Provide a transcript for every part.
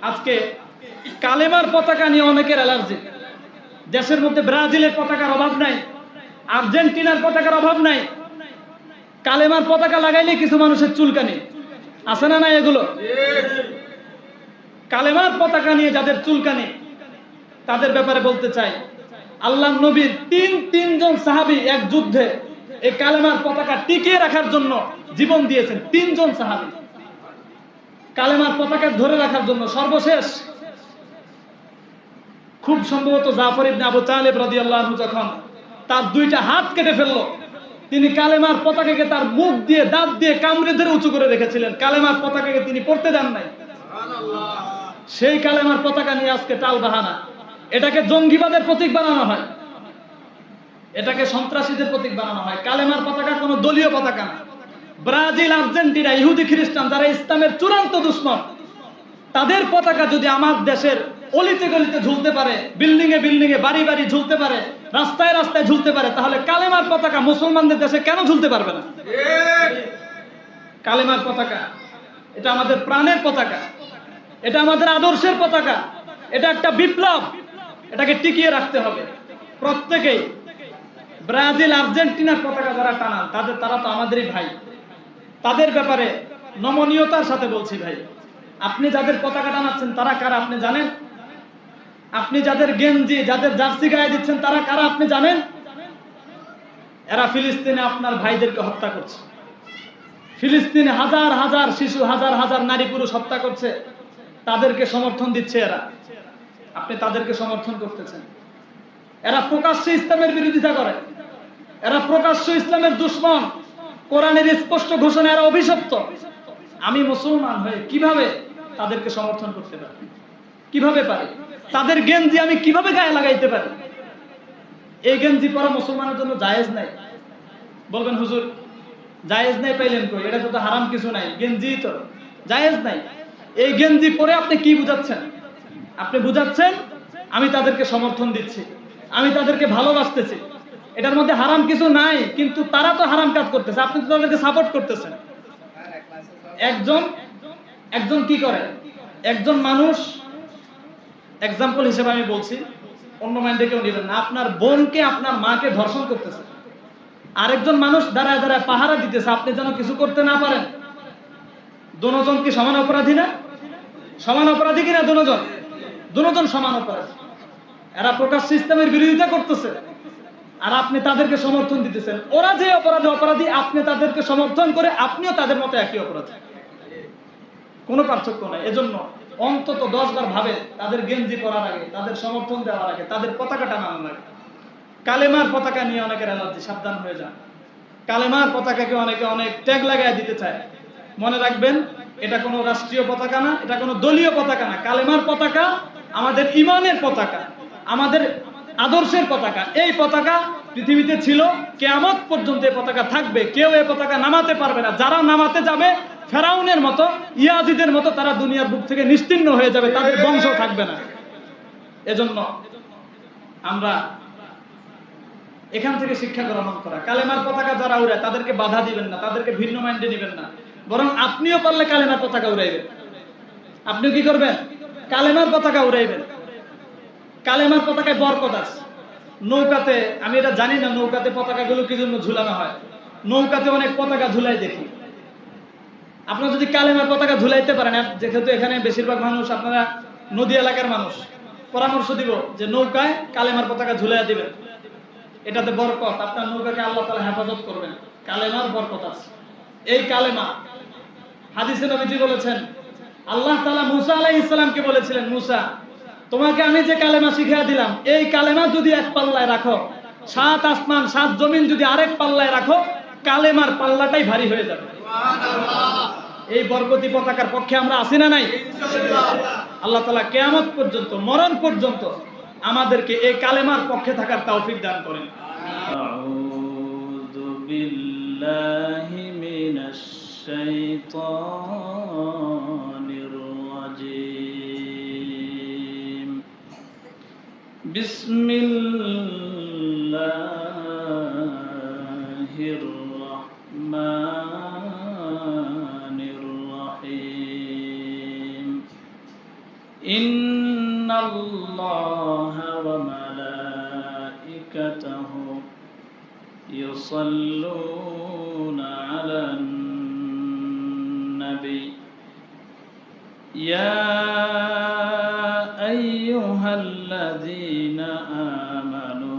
আজকে কালেমার পতাকা নিয়ে অনেকের অ্যালার্জি। দেশের মধ্যে ব্রাজিলের পতাকার অভাব নাই, আর্জেন্টিনার পতাকার অভাব নাই, কালেমার পতাকা লাগাইলে কিছু মানুষের চুলকানি আছে না? নাই এগুলো কালেমার পতাকা নিয়ে যাদের চুলকানি, তাদের ব্যাপারে বলতে চাই, আল্লাহর নবীর তিনজন সাহাবী এক যুদ্ধে এই কালেমার পতাকা টিকিয়ে রাখার জন্য জীবন দিয়েছেন। তিনজন সাহাবী কালেমার পতাকা ধরে রাখার জন্য। সর্বশেষ খুব সম্ভবত জাফর ইবনে আবু তালেব রাদিয়াল্লাহু আনহু যখন তার দুইটা হাত কেটে ফেললো, তিনি কালেমার পতাকাকে তার মুখ দিয়ে দাঁত দিয়ে কামড়ে ধরে উঁচু করে রেখেছিলেন। কালেমার পতাকাকে তিনি পড়তে দেন নাই। সেই কালেমার পতাকা নিয়ে আজকে টাল বাহানা। এটাকে জঙ্গিবাদের প্রতীক বানানো হয়, এটাকে সন্ত্রাসীদের প্রতীক বানানো হয়। কালেমার পতাকা কোনো দলীয় পতাকা না। ব্রাজিল, আর্জেন্টিনা, ইহুদি, খ্রিস্টান যারা ইসলামের চূড়ান্ত দুশমন, তাদের পতাকা যদি আমার দেশের অলিতে গলিতে ঝুলতে পারে, বিল্ডিং এ বিল্ডিং এ, বাড়ি বাড়ি ঝুলতে পারে, রাস্তায় রাস্তায় ঝুলতে পারে, তাহলে কালেমার পতাকা মুসলমানদের দেশে কেন ঝুলতে পারবে না? কালেমার পতাকা এটা আমাদের প্রাণের পতাকা, এটা আমাদের আদর্শের পতাকা, এটা একটা বিপ্লব। এটাকে টিকিয়ে রাখতে হবে প্রত্যেকেই। ব্রাজিল, আর্জেন্টিনার পতাকা যারা টানান, তারা তো আমাদেরই ভাই। তাদের ব্যাপারে নমনীয়তার সাথে বলছি, ভাই, আপনি যাদের পতাকা টানাচ্ছেন তারা কারা আপনি জানেন? আপনি যাদের গেঞ্জি, যাদের জার্সি গায়ে দিচ্ছেন তারা কারা আপনি জানেন? এরা ফিলিস্তিনে আপনার ভাইদেরকে হত্যা করছে। ফিলিস্তিনে হাজার হাজার শিশু, হাজার হাজার নারী পুরুষ হত্যা করছে, তাদেরকে সমর্থন দিচ্ছে এরা। আপনি তাদেরকে সমর্থন করতেছেন। এরা প্রকাশ্যে ইসলামের বিরোধিতা করে, এরা প্রকাশ্য ইসলামের দুশমন। কোরআনের স্পষ্ট ঘোষণা, এরা অভিশপ্ত। আমি মুসলমান হয়ে কিভাবে তাদেরকে সমর্থন করতে পারি? কিভাবে পারি? তাদের গেঞ্জি আমি কিভাবে গায়ে লাগাইতে পারি? এই গেঞ্জি পরা মুসলমানের জন্য জায়েজ নাই। বলবেন হুজুর জায়েজ নাই পাইলেন কই? এটা তো হারাম কিছু নাই, গেঞ্জি তো জায়েজ নাই। এই গেঞ্জি পরে আপনি কি বুঝাচ্ছেন? আপনি বুঝাচ্ছেন আমি তাদেরকে সমর্থন দিচ্ছি, আমি তাদেরকে ভালোবাসতেছি, এটার মধ্যে হারাম কিছু নাই। কিন্তু তারা তো হারাম কাজ করতেছে, আপনি তো তাদেরকে সাপোর্ট করতেছেন। একজন কি করে? একজন মানুষ, এক্সাম্পল হিসেবে আমি বলছি, অন্য মাইন্ডে কেউ নেবেন না। আপনার বোনকে, আপনার মাকে ধর্ষণ করতেছে, আরেকজন মানুষ দাঁড়ায় দাঁড়ায় পাহারা দিতেছে আপনি যেন কিছু করতে না পারেন। দুজন কি সমান অপরাধী না? সমান অপরাধী কিনা? দুজন সমান অপরাধী। এরা প্রকাশ্যে ইসলামের বিরোধিতা করতেছে আর আপনি তাদেরকে সমর্থন দিতেছেন। ওরা যে অপরাধী, আপনি তাদেরকে সমর্থন করে আপনিও তাদের মতো একই অপরাধী। কোনো পার্থক্য নাই। এজন্য অন্তত 10 বার ভাবে তাদের গেঞ্জি পরার আগে, তাদের সমর্থন দেওয়ার আগে, তাদের পতাকা টানানোর আগে। কালেমার পতাকা নিয়ে অনেকের অ্যালার্জি, সাবধান হয়ে যান। কালেমার পতাকাকে অনেকে অনেক ট্যাগ লাগায় দিতে চায়। মনে রাখবেন, এটা কোনো রাষ্ট্রীয় পতাকা না, এটা কোনো দলীয় পতাকা না। কালেমার পতাকা আমাদের ঈমানের পতাকা, আমাদের আদর্শের পতাকা। এই পতাকা পৃথিবীতে ছিল, কিয়ামত পর্যন্ত এই পতাকা থাকবে। কেউ এই পতাকা নামাতে পারবে না। যারা নামাতে যাবে ফেরাউনের মতো, ইয়াজিদের মতো, তারা দুনিয়ার বুক থেকে নিশ্চিহ্ন হয়ে যাবে, তাদের বংশ থাকবে না। এজন্য আমরা এখান থেকে শিক্ষা গ্রহণ করা, কালেমার পতাকা যারা উড়ায় তাদেরকে বাধা দিবেন না, তাদেরকে ভিন্ন মাইন্ডে নেবেন না, বরং আপনিও পারলে কালেমার পতাকা উড়াইবেন। আপনিও কি করবেন? কালেমার পতাকা উড়াইবেন। কালেমার পতাকায় বরকত আছে। নৌকাতে, আমি এটা জানি না নৌকাতে পতাকাগুলো কি জন্য ঝুলানো হয়। নৌকাতে অনেক পতাকা ঝুলাই দেখি। আপনারা যদি কালেমার পতাকা ঝুলাইতে পারেন, যেহেতু এখানে বেশিরভাগ মানুষ আপনারা নদী এলাকার মানুষ, পরামর্শ দিব যে নৌকায় কালেমার পতাকা ঝুলাইয়া দিবেন। এটাতে বরকত, আপনার নৌকাকে আল্লাহ তাআলা হেফাজত করবেন। কালেমার বরকত আছে। এই কালেমা, হাদিসে নবীজি বলেছেন, আল্লাহ তাআলা মুসা আলাইহিস সালামকে বলেছিলেন, মুসা, তোমাকে আমি যে কালেমা শিখিয়ে দিলাম, এই কালেমা যদি এক পাল্লায় রাখো, 7 আসমান 7 জমিন যদি আরেক পাল্লায় রাখো, কালেমার পাল্লাটাই ভারী হয়ে যাবে। এই বরকতি পতাকার পক্ষে আমরা আছি না নাই? আল্লাহ তাআলা কিয়ামত পর্যন্ত, মরণ পর্যন্ত আমাদেরকে এই কালেমার পক্ষে থাকার তৌফিক দান করেন। আউযু বিল্লাহি মিনাশ শাইতানির রাজীম। বিসমিল্লাহির রাহমানির রাহিম। ইন্নাল্লাহা ওয়া মালাইকাতাহু ইউসাল্লুনা আলান নাবী ইয়া আইয়ুহাল্লাযীনা আমানু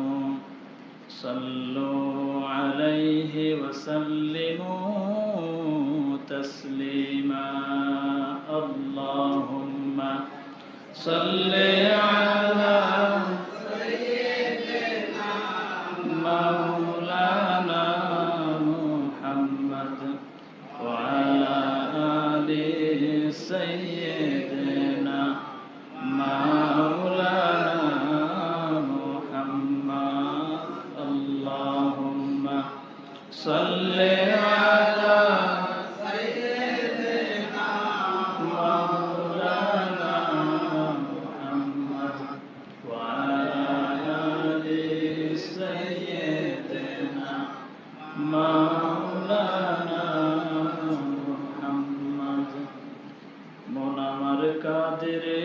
সাল্লু আলাইহি ওয়া সাল্লিমু তাসলিমা আল্লাহুম্মা সাল্লি আলা সাইয়্যিদিনা মাওলানা মুহাম্মদ ওয়া আলা আলি সাইয়্যিদিনা মাওলানা মুহাম্মদ আল্লাহুম্মা সাল্লি আলা সাইয়্যিদিনা মাওলানা মুহাম্মদ ওয়া আলা আলি সাইয়্যিদিনা মাওলানা মুহাম্মদ। মন আমার কাঁদে রে,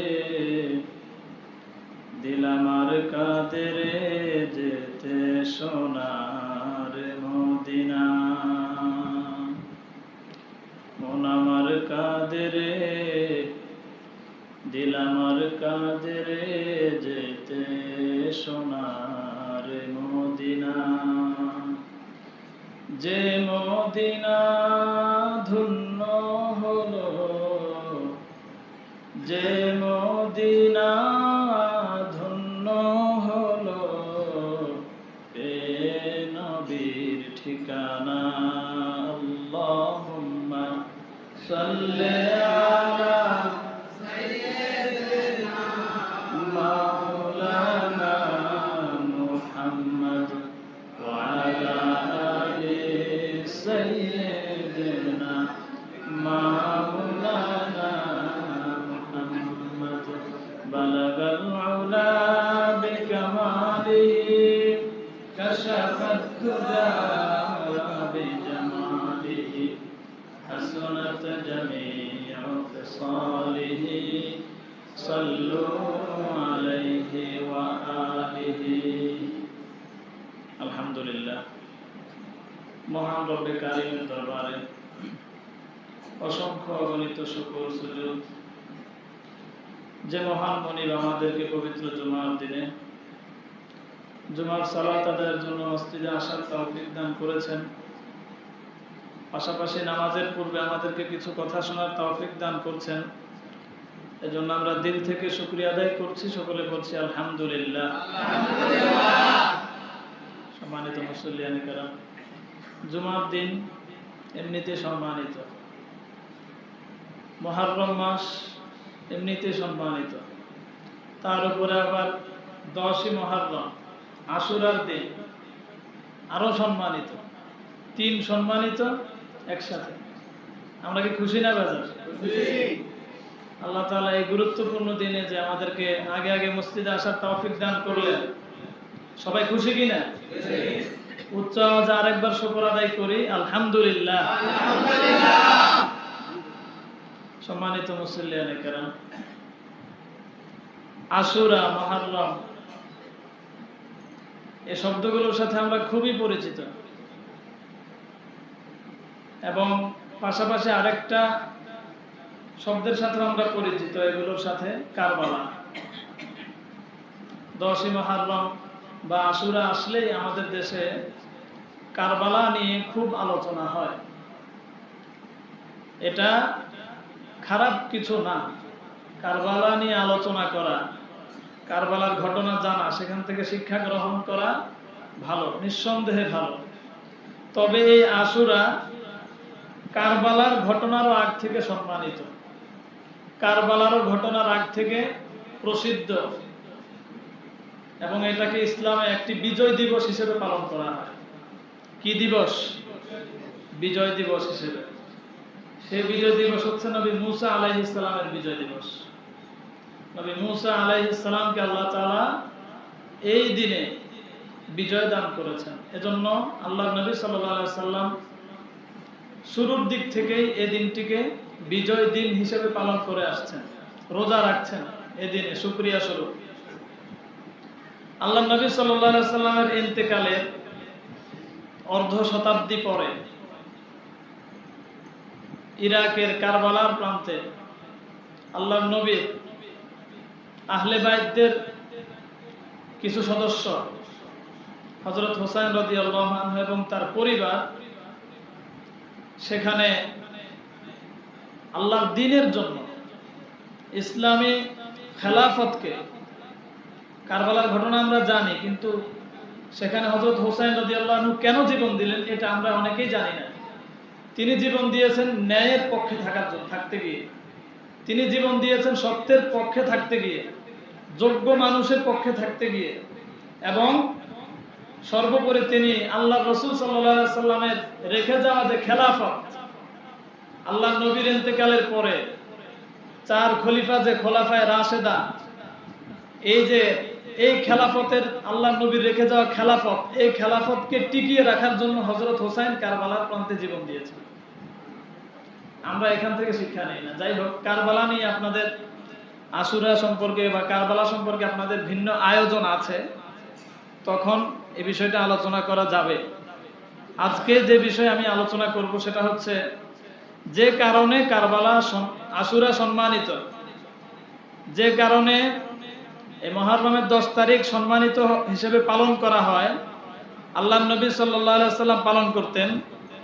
দিল আমার কাঁদে রে, যেতে সোনার মদিনা। মন আমার কাঁদে রে, দিল আমার কাঁদে রে, যেতে সোনার মদিনা। যে মদিনা ধন্য হলো, যে মদিনা ধন্য হলো, এ নবীর ঠিকানা। আল্লাহুম্মা সাল্লি আলা সাইয়্যিদিনা মাওলানা মুহাম্মদ ওয়া আলা আলি সাইয়্যিদিনা মাওলানা মুহাম্মদ। বালাগাল উলা বিকামালিহি কাশাফাত দুজা বিজামালিহি হাসনাত জামিউ ফিসালিহি সাল্লু আলাইহি ওয়া আলিহি। আলহামদুলিল্লাহ। মহান রব্বে কারীমের দরবারে অসংখ্য অগণিত শুকর সুজুদ, যে মহান মনিব আমাদেরকে পবিত্র জুমার দিনে জুমার সালাত আদায়ের জন্য মসজিদে আসার তৌফিক দান করেছেন, পাশাপাশি নামাজের পূর্বে আমাদেরকে কিছু কথা শোনার তৌফিক দান করছেন। এজন্য আমরা দিল থেকে শুকরিয়া আদায় করছি, সকলে বলছি আলহামদুলিল্লাহ। সম্মানিত মুসল্লিয়ান কিরাম, জুমার দিন এমনিতে সম্মানিত, মুহররম মাস এমনিতে সম্মানিত, তার উপরে আবার 10ই মুহররম আশুরার দিন আরো সম্মানিত। 3 সম্মানিত একসাথে। আমরা কি খুশি না বাজার? আল্লাহ তাআলা এই গুরুত্বপূর্ণ দিনে যে আমাদেরকে আগে আগে মসজিদে আসার তৌফিক দান করলেন, সবাই খুশি কিনা? উচ্চ আওয়াজে আরেকবার শুকর আদায় করি, আলহামদুলিল্লাহ। সম্মানিত মুসল্লিয়ানে কেরাম, আশুরা, মুহররম এই শব্দগুলোর সাথে আমরা খুবই পরিচিত, এবং পাশাপাশি আরেকটা শব্দের সাথে আমরা পরিচিত, এগুলোর সাথে কারবালা। 10ই মুহররম বা আশুরা আসলেই আমাদের দেশে কারবালা নিয়ে খুব আলোচনা হয়। এটা খারাপ কিছু না, কারবালা নিয়ে আলোচনা করা, কারবালার ঘটনা জানা, সেখান থেকে শিক্ষা গ্রহণ করা ভালো, নিঃসন্দেহে ভালো। তবে এই আশুরা কারবালার ঘটনারও আগ থেকে সম্মানিত, কারবালারও ঘটনার আগ থেকে প্রসিদ্ধ, এবং এটাকে ইসলামে একটি বিজয় দিবস হিসেবে পালন করা হয়। কি দিবস? বিজয় দিবস হিসেবে। সেই বিজয় দিবস হচ্ছে নবী মুসা আলাইহিস সালামের বিজয় দিবস। নবী মুসা আলাইহিস সালামকে আল্লাহ তাআলা এই দিনে বিজয় দান করেছেন। এজন্য আল্লাহর নবী সাল্লাল্লাহু আলাইহি সাল্লাম শুরুর দিক থেকেই এই দিনটিকে বিজয় দিন হিসেবে পালন করে আসছেন, রোজা রাখছেন এদিনে শুকরিয়া স্বরূপ আল্লাহ নবী সাল্লাল্লাহু আলাইহি সাল্লামের ইন্তেকালের অর্ধ শতাব্দী পরে ইরাকের কারবালার প্রান্তে আল্লাহর নবী আহলে বাইতদের কিছু সদস্য হযরত হুসাইন রাদিয়াল্লাহু আনহু এবং তার পরিবার সেখানে আল্লাহর দ্বীনের জন্য ইসলামী খেলাফতকে, কারবালার ঘটনা আমরা জানি, কিন্তু সেখানে হযরত হুসাইন রাদিয়াল্লাহু আনহু কেন জীবন দিলেন এটা আমরা অনেকেই জানি না। তিনি জীবন দিয়েছেন ন্যায়ের পক্ষে থাকতে গিয়ে, তিনি জীবন দিয়েছেন সত্যের পক্ষে থাকতে গিয়ে, যোগ্য মানুষের পক্ষে থাকতে গিয়ে, এবং সর্বোপরি তিনি আল্লাহ রাসূল সাল্লাল্লাহু আলাইহি সাল্লামের রেখে যাওয়া যে খেলাফত, আল্লাহ নবীর ইন্তেকালের পরে চার খলিফা যে খোলাফায়ে রাশেদা, এই খেলাফতের আল্লাহ নবীর রেখে যাওয়া খেলাফত, এই খেলাফতকে টিকিয়ে রাখার জন্য হযরত হুসাইন কারবালার প্রান্তে জীবন দিয়েছেন। আমরা এখান থেকে শিক্ষা নেই না। যাই হোক, কারবালা নিয়ে আপনাদের আশুরা সম্পর্কে বা কারবালা সম্পর্কে আপনাদের ভিন্ন আয়োজন আছে, তখন এই বিষয়টা আলোচনা করা যাবে। আজকে যে বিষয়ে আমি আলোচনা করব সেটা হচ্ছে, যে কারণে কারবালা আশুরা সম্মানিত, যে কারণে এই মুহররমের 10 তারিখ সম্মানিত হিসেবে পালন করা হয়, আল্লাহর নবী সাল্লাল্লাহু আলাইহি সাল্লাম পালন করতেন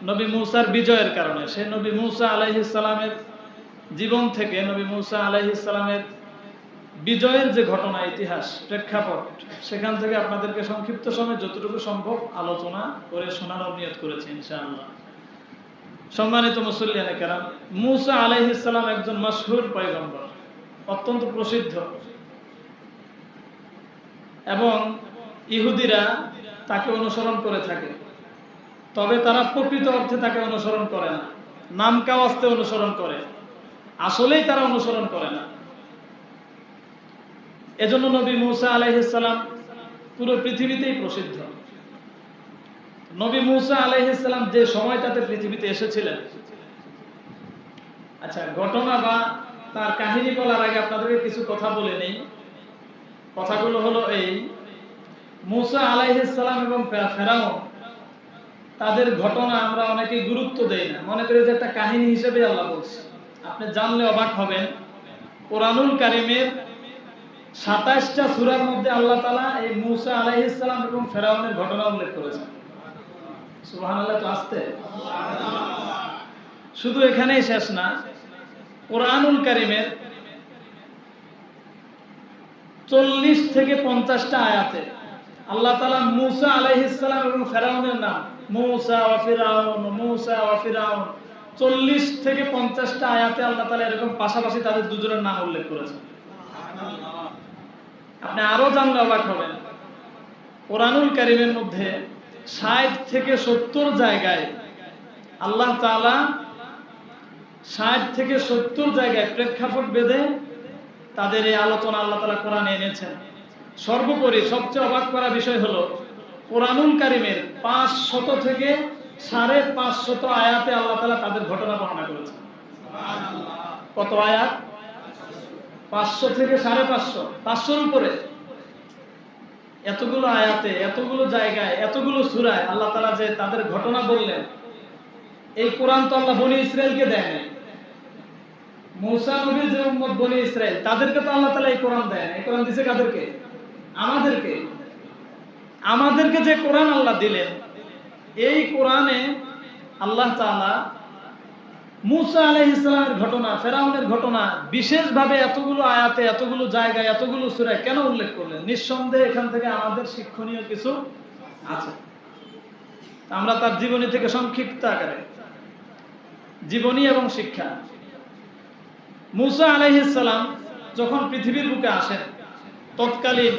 নবী মুসার বিজয়ের কারণে। সে নবী মুসা আলাইহিস সালামের জীবন থেকে, নবী মুসা আলাইহিস সালামের বিজয়ের যে ঘটনা, ইতিহাস, প্রেক্ষাপট, সেখান থেকে আপনাদেরকে সংক্ষিপ্ত সময়ে যতটুকু সম্ভব আলোচনা করে শোনানোর নিয়ত করেছি ইনশাআল্লাহ। সম্মানিত মুসল্লিয়ানে কেরাম, মুসা আলাইহিস সালাম একজন মাশহুর পয়গম্বর, অত্যন্ত প্রসিদ্ধ, এবং ইহুদিরা তাকে অনুসরণ করে থাকে। তবে তারা প্রকৃত অর্থে তাকে অনুসরণ করে না, নামকাওয়াস্তে অনুসরণ করে, আসলেই তারা অনুসরণ করে না। এজন্য নবী মুসা আলাইহিস সালাম পুরো পৃথিবীতেই প্রসিদ্ধ। নবী মুসা আলাইহিস সালাম যে সময়টাতে পৃথিবীতে এসেছিলেন, আচ্ছা, ঘটনা বা তার কাহিনী বলার আগে আপনাদেরকে কিছু কথা বলে নেই। কথাগুলো হলো এই: মুসা আলাইহিস সালাম এবং ফেরাউন, তাদের ঘটনা আমরা অনেকেই গুরুত্ব দেই না, মনে করি যে একটা কাহিনী হিসেবে আল্লাহ বলছে। আপনি জানলে অবাক হবেন, কোরআনুল কারীমের 27টা সূরার মধ্যে আল্লাহ তাআলা এই মুসা আলাইহিস সালাম এবং ফেরাউনের ঘটনা উল্লেখ করেছেন। সুবহানাল্লাহ, তো আসতে শুধু এখানেই শেষ না, কোরআনুল কারীমের 40 থেকে 50টা আয়াতে আল্লাহ তাআলা মুসা আলাইহিস সালাম এবং ফেরাউনের নাম, মুসা ওয়া ফিরাউন, মুসা ওয়া ফিরাউন, 40 থেকে 50টা আয়াতে আল্লাহ তাআলা এরকম পাশাপাশি তাদের দুজনের নাম উল্লেখ করেছেন। আপনি আরো জানলে অবাক হবেন, কোরআনুল কারীমের মধ্যে 60 থেকে 70 জায়গায় আল্লাহ তাআলা 60 থেকে 70 জায়গায় প্রেক্ষাপট বেঁধে তাদের এই আলোচনা আল্লাহ তাআলা কোরআনে এনেছেন। সর্বোপরি সবচেয়ে অবাক করা বিষয় হলো, কোরআনুল কারীমের 500 থেকে 550 আয়াতে আল্লাহ তাআলা তাদের ঘটনা বর্ণনা করেছেন। কত আয়াত? 500 থেকে 550, 500-এর উপরে। এতগুলো আয়াতে, এতগুলো জায়গায়, এতগুলো সূরায় আল্লাহ তাআলা যে তাদের ঘটনা বললেন, এই কোরআন তো আল্লাহ বনি ইসরাইলকে দেয় নাই। মুসা নবীর যে উম্মত বনি ইসরাইল, তাদেরকে তো আল্লাহ তাআলা এই কোরআন দেয় না। এই কোরআন দিয়েছে কাদেরকে? আমাদেরকে। আমাদেরকে যে কোরআন আল্লাহ দিলেন, এই কোরআনে আল্লাহ তাআলা মুসা আলাইহিস সালামের ঘটনা, ফেরাউনের ঘটনা বিশেষভাবে এতগুলো আয়াতে, এতগুলো জায়গায়, এতগুলো সূরায় কেন উল্লেখ করলেন? নিঃসন্দেহে এখান থেকে আমাদের শিক্ষণীয় কিছু আছে। আমরা তার জীবনী থেকে সংক্ষিপ্ত আকারে জীবনী এবং শিক্ষা। মুসা আলাইহিস সালাম যখন পৃথিবীর বুকে আসেন, তৎকালীন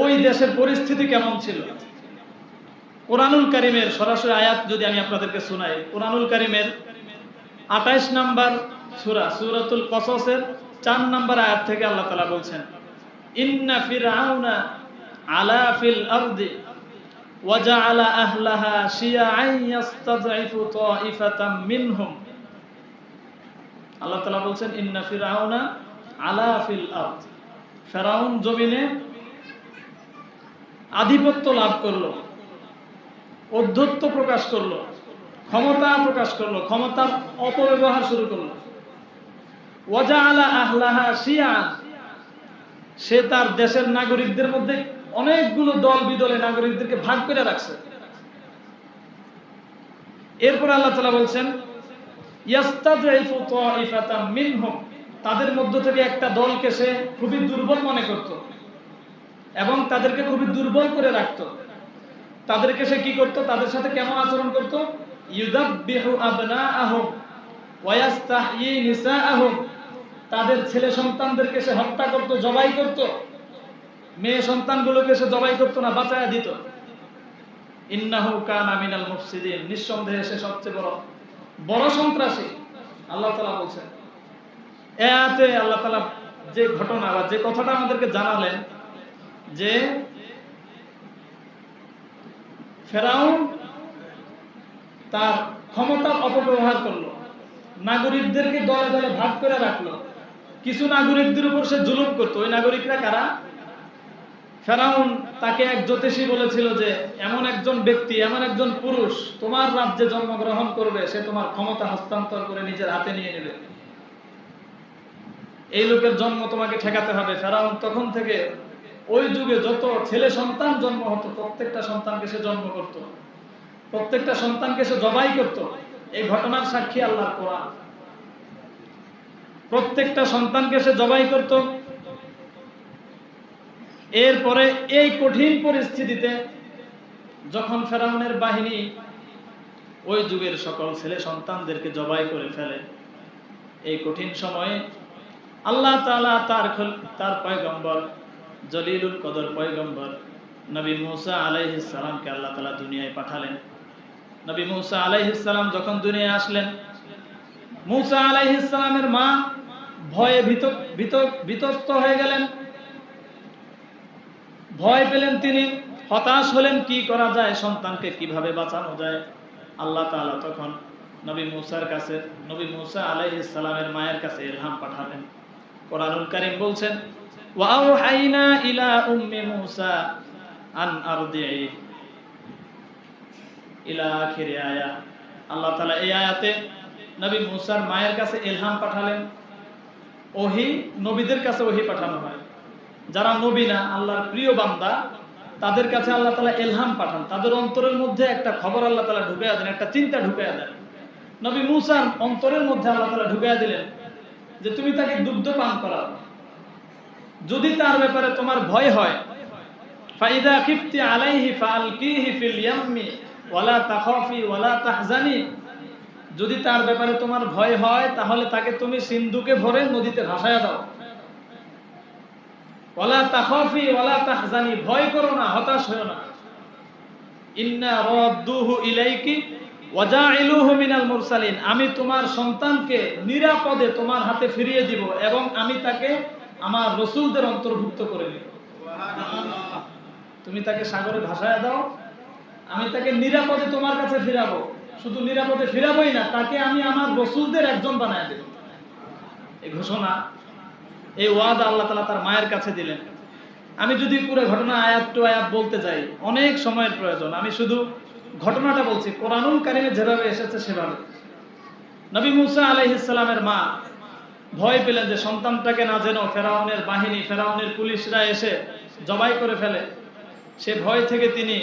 ওই দেশের পরিস্থিতি কেমন ছিল? কোরআনুল কারীমের সরাসরি আয়াত যদি আমি আপনাদেরকে শোনাই, কোরআনুল কারীমের 28 নম্বর সূরা, সূরাতুল কসসের 4 নম্বর আয়াত থেকে আল্লাহ তাআলা বলছেন, ইন্না ফিরআউনা আলা ফিল আরদি ওয়া জাআলা আহলাহা শিয়াআন ইয়াস্তাযইফু তাইফাতাম মিনহুম। আল্লাহ তাআলা বলছেন ইন্না ফিরআউনা আলা ফিল আরদ, ফেরাউন জমিনে আধিপত্য লাভ করলো, অধ্যত্ব প্রকাশ করলো, ক্ষমতা প্রকাশ করলো, ক্ষমতার অপব্যবহার শুরু করলো। ওয়াজআলা আহলাহা শিয়াআন, সে তার দেশের নাগরিকদের মধ্যে অনেকগুলো দল বিদলে নাগরিকদেরকে ভাগ করে রাখছে। এরপর আল্লাহ তাআলা বলছেন ইয়াস্তাযইফু তাইফাতাম মিনহুম, তাদের মধ্য থেকে একটা দলকে সে খুবই দুর্বল মনে করত এবং তাদেরকে খুবই দুর্বল করে রাখত। তাদেরকে সে কি করত? তাদের সাথে কেমন আচরণ করত? ইউযাব্বিহু আবনাআহুম ওয়া ইস্তাহয়ী নিসাআহুম, তাদের ছেলে সন্তানদেরকে সে হত্যা করত, জবাই করত। মেয়ে সন্তানগুলোকে সে জবাই করত না, বাঁচায়া দিত। ইন্নাহু কানা মিনাল মুফসিদিন, নিঃসন্দেহে সে সবচেয়ে বড় সন্ত্রাসী। আল্লাহ তাআলা বলছেন এই আয়াতে, আল্লাহ তাআলা যে ঘটনা বা যে কথাটা আমাদেরকে জানালেন যে ফেরাউন তার ক্ষমতার অপব্যবহার করলো, নাগরিকদেরকে দলে দলে ভাগ করে রাখলো, কিছু নাগরিকদের উপর সে জুলুম করতো। ওই নাগরিকরা কারা? ফেরাউন তাকে এক জ্যোতিষী বলেছিল যে এমন একজন ব্যক্তি, এমন একজন পুরুষ তোমার রাজ্যে জন্মগ্রহণ করবে, সে তোমার ক্ষমতা হস্তান্তর করে নিজের হাতে নিয়ে নেবে, এই লোকের জন্ম তোমাকে ঠেকাতে হবে। ফেরাউন তখন থেকে ওই যুগে যত ছেলে সন্তান জন্ম হতো প্রত্যেকটা সন্তানকে সে জন্ম করত, প্রত্যেকটা সন্তানকে সে জবাই করত। এই ঘটনার সাক্ষী আল্লাহর কোরআন। প্রত্যেকটা সন্তানকে সে জবাই করত। এরপরে এই কঠিন পরিস্থিতিতে যখন ফেরাউনের বাহিনী ওই যুগের সকল ছেলে সন্তানদেরকে জবাই করে ফেলে, এই কঠিন সময়ে আল্লাহ তাআলা তার পয়গম্বর জলিলুল কদর পয়গম্বর নবী মুসা আলাইহিস সালামকে আল্লাহ তাআলা দুনিয়ায় পাঠালেন। নবী মুসা আলাইহিস সালাম যখন দুনিয়ায় আসলেন, মুসা আলাইহিস সালামের মা ভয়ে বিতপ্ত হয়ে গেলেন, ভয় পেলেন, তিনি হতাশ হলেন, কি করা যায়, সন্তানকে কিভাবে বাঁচানো যায়। আল্লাহ তাআলা তখন নবী মুসা আলাইহিস সালামের মায়ের কাছে ইলহাম পাঠালেন। কোরআনুল কারীম বলছেন ওয়া আওহাইনা ইলা উম্মি মুসা আন আরদিই ইলা আখির আয়াত। আল্লাহ তাআলা এই আয়াতে নবী মুসার মায়ের কাছে ইলহাম পাঠালেন। ওহী নবীদের কাছে ওহী পাঠানো হয়, যারা নবী না, আল্লাহর প্রিয় বান্দা, তাদের কাছে আল্লাহ তাআলা ইলহাম পাঠান। তাদের অন্তরের মধ্যে একটা খবর আল্লাহ তাআলা ঢুকাইয়া দেন, একটা চিন্তা ঢুকাইয়া দেন। নবী মুসার অন্তরের মধ্যে আল্লাহ তাআলা ঢুকাইয়া দিলেন যে তুমি তাকে দুগ্ধ পান করাও, যদি তার ব্যাপারে তোমার ভয় হয়, ফাইদা খিফতি আলাইহি ফালকিহি ফিল ইয়াম্মি ওয়ালা তাখাফি ওয়ালা তাহজানি, যদি তার ব্যাপারে তোমার ভয় হয় তাহলে তাকে তুমি সিন্ধুকে ভরে নদীতে ভাসায়া দাও। ওয়ালা তাখাফি ওয়ালা তাহজানি, ভয় করো না, হতাশ হয়ো না। ইন্না রাদ্দুহু ইলাইকি ওয়া জাইলুহু মিনাল মুরসালিন, আমি তোমার সন্তানকে নিরাপদে তোমার হাতে ফিরিয়ে দিব এবং আমি তাকে আমার রাসূলদের অন্তর্ভুক্ত করে নেব। সুবহানাল্লাহ। তুমি তাকে সাগরে ভাসায়া দাও, আমি তাকে নিরাপদে তোমার কাছে ফিরাবো। শুধু নিরাপদে ফিরাবোই না, তাকে আমি আমার রাসূলদের একজন বানায় দেব। এই ঘোষণা, এই ওয়াদা আল্লাহ তাআলা তার মায়ের কাছে দিলেন। আমি যদি পুরো ঘটনা আয়াত টু আয়াত বলতে যাই অনেক সময়ের প্রয়োজন, আমি শুধু ঘটনাটা বলছি কোরআনুল কারীমে যেভাবে এসেছে সেভাবে। নবী মুসা আলাইহিস সালামের মা ভয় পেলেন যে সন্তানটাকে না যেন ফেরাউনের বাহিনী, ফেরাউনের পুলিশরা এসে জবাই করে ফেলে। সে ভয় থেকে তিনি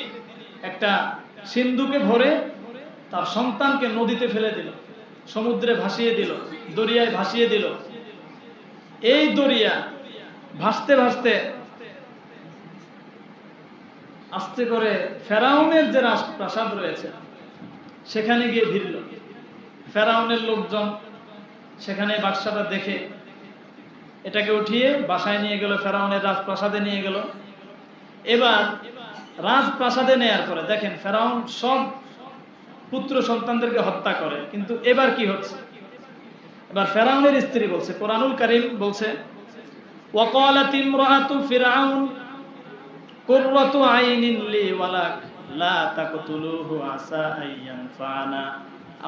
একটা সিন্ধুকে ভরে তার সন্তানকে নদীতে ফেলে দিল, সমুদ্রে ভাসিয়ে দিল, দরিয়ায় ভাসিয়ে দিল। এই দরিয়া ভাসতে ভাসতে আস্তে করে ফেরাউনের যে রাজপ্রাসাদ রয়েছে সেখানে গিয়ে ভিড়ল। ফেরাউনের লোকজন সেখানে বাদশাটা দেখে এটাকে উঠিয়ে বাসায় নিয়ে গেল, ফেরাউনের রাজপ্রাসাদে নিয়ে গেল। এবার রাজপ্রাসাদে নেয়ার পরে দেখেন ফেরাউন সব পুত্র সন্তানদেরকে হত্যা করে, কিন্তু এবার কি হচ্ছে? এবার ফেরাউনের স্ত্রী বলছে, কোরআনুল কারীম বলছে ওয়াকালাত ইমরাতু ফিরআউন কুররাতু আইনিন লি ওয়ালাক লা তাকতুলুহু আসা আইয়ানফানা